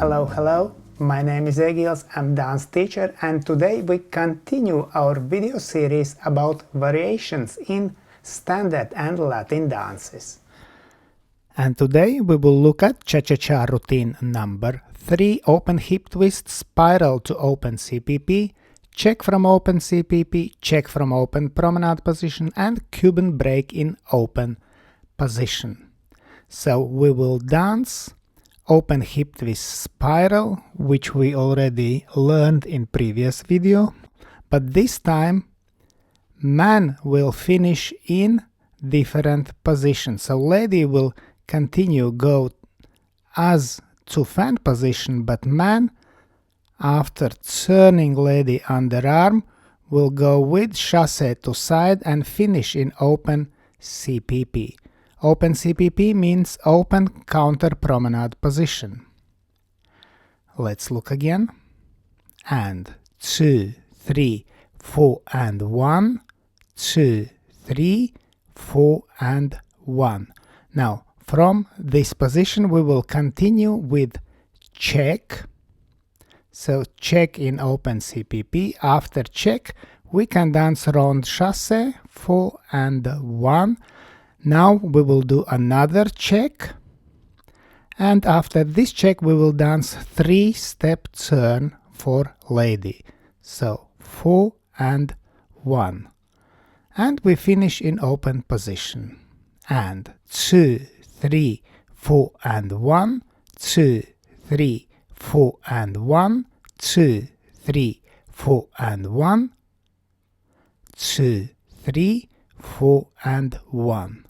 Hello, my name is Egils, I'm dance teacher, and today we continue our video series about variations in standard and Latin dances. And today we will look at cha-cha-cha routine number 3, open hip twist, spiral to open CPP, check from open CPP, check from open promenade position, and Cuban break in open position. So we will dance open hip twist spiral, which we already learned in previous video, but this time man will finish in different positions. So lady will continue go as to fan position, but man, after turning lady underarm, will go with chassé to side and finish in open CPP. Open CPP means open counter promenade position. Let's look again. And 2, 3, 4 and 1, 2, 3, 4 and 1. Now from this position we will continue with check. So check in open CPP. After check we can dance round chassé 4 and 1. Now we will do another check, and after this check we will dance 3-step turn for lady. So 4 and 1. And we finish in open position. And 2, 3, 4 and 1, 2, 3, 4 and 1, 2, 3, 4 and 1, 2, 3, 4 and 1.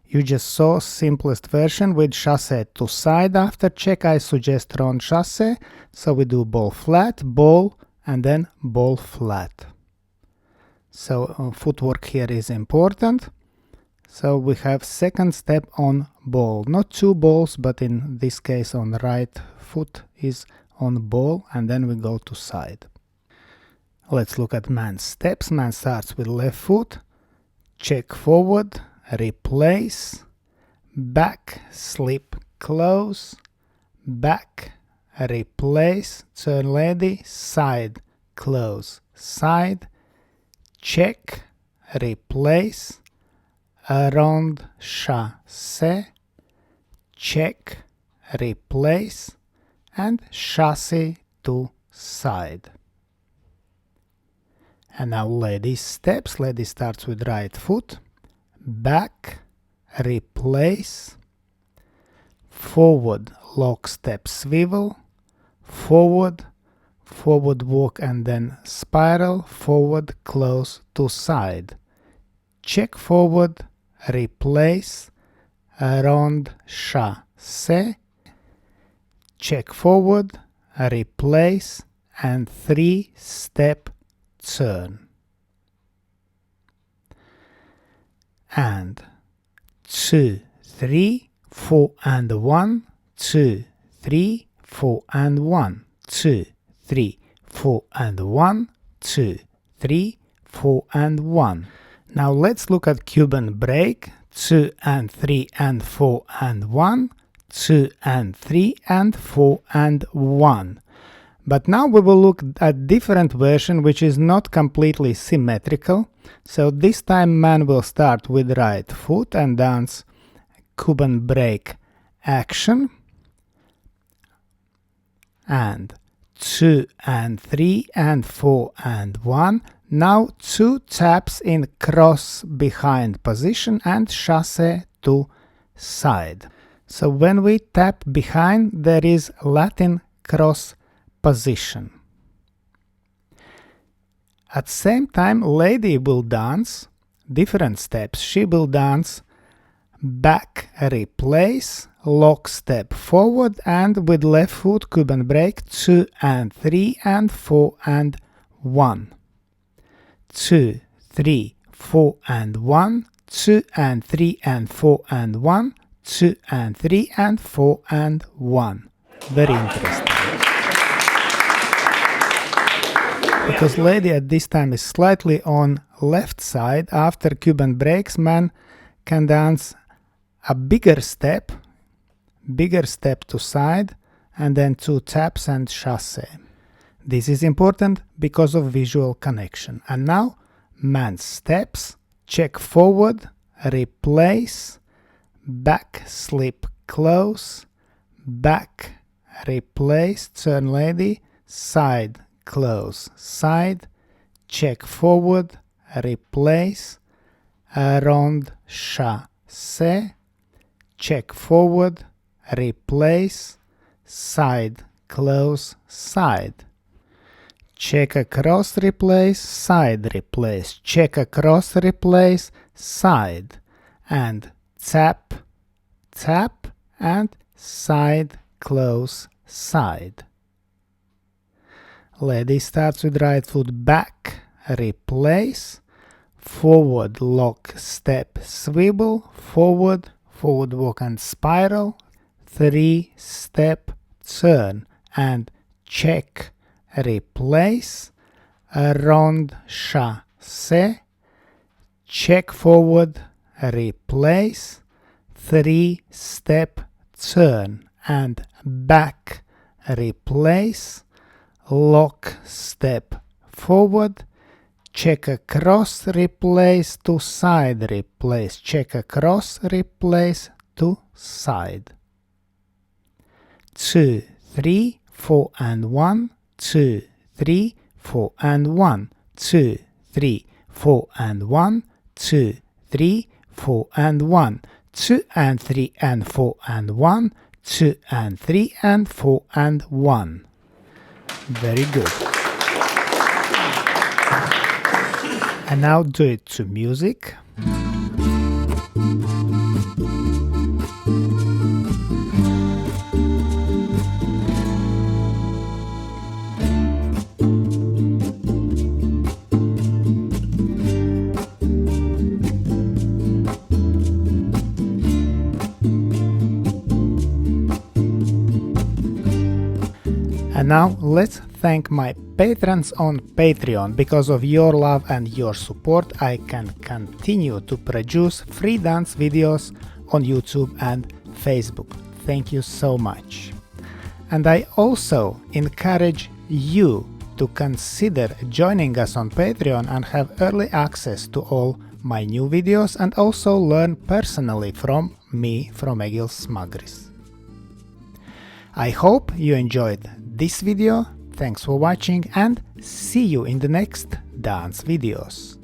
You just saw simplest version with chassé to side. After check I suggest round chassé, so we do ball flat, ball and then ball flat. So footwork here is important. So we have second step on ball, not two balls, but in this case on right foot is on ball, and then we go to side. Let's look at man's steps. Man starts with left foot, check forward, replace, back, slip, close, back, replace, turn lady, side, close, side, check, replace, around chassé, check, replace, and chassé to side. And now lady steps. Lady starts with right foot, back, replace, forward lock step swivel, forward, forward walk and then spiral, forward close to side, check forward, replace, around chassé, check forward, replace, and 3-step turn. And 2, 3, 4 and 1, 2, 3, 4 and 1, 2, 3, 4 and 1, 2, 3, 4 and 1. Now let's look at Cuban break. 2 and 3 and 4 and 1, 2 and 3 and 4 and 1. But now we will look at different version which is not completely symmetrical. So this time man will start with right foot and dance Cuban break action. And 2 and 3 and 4 and 1. Now 2 taps in cross behind position and chassé to side. So when we tap behind there is Latin cross position. At same time lady will dance different steps. She will dance back, replace, lock step forward, and with left foot Cuban break 2 and 3 and 4 and 1. 2, 3, 4 and 1, 2 and 3 and 4 and 1, 2 and 3 and 4 and 1. Very interesting. Because lady at this time is slightly on left side, after Cuban breaks man can dance a bigger step to side and then 2 taps and chassé. This is important because of visual connection. And now man steps, check forward, replace, back slip close, back replace, turn lady, side close, side, check forward, replace, rond chassé, check forward, replace, side close, side, check across, replace, side replace, check across, replace, side, and tap, tap, and side close, side. Lady starts with right foot back, replace, forward lock step swivel, forward, forward walk and spiral, 3 step turn and check, replace, rond chassé, check forward, replace, 3 step turn and back, replace, lock step forward, check across, replace to side, replace, check across, replace to side. 2, 3, 4 and 1, 2, 3, 4 and 1, 2, 3, 4 and 1, 2, 3, 4 and 1, 2 and 3 and 4 and 1, 2 and 3 and 4 and 1. Very good. And now do it to music. And now let's thank my patrons on Patreon. Because of your love and your support, I can continue to produce free dance videos on YouTube and Facebook. Thank you so much. And I also encourage you to consider joining us on Patreon and have early access to all my new videos and also learn personally from me, from Egils Smagris. I hope you enjoyed this video, thanks for watching and see you in the next dance videos.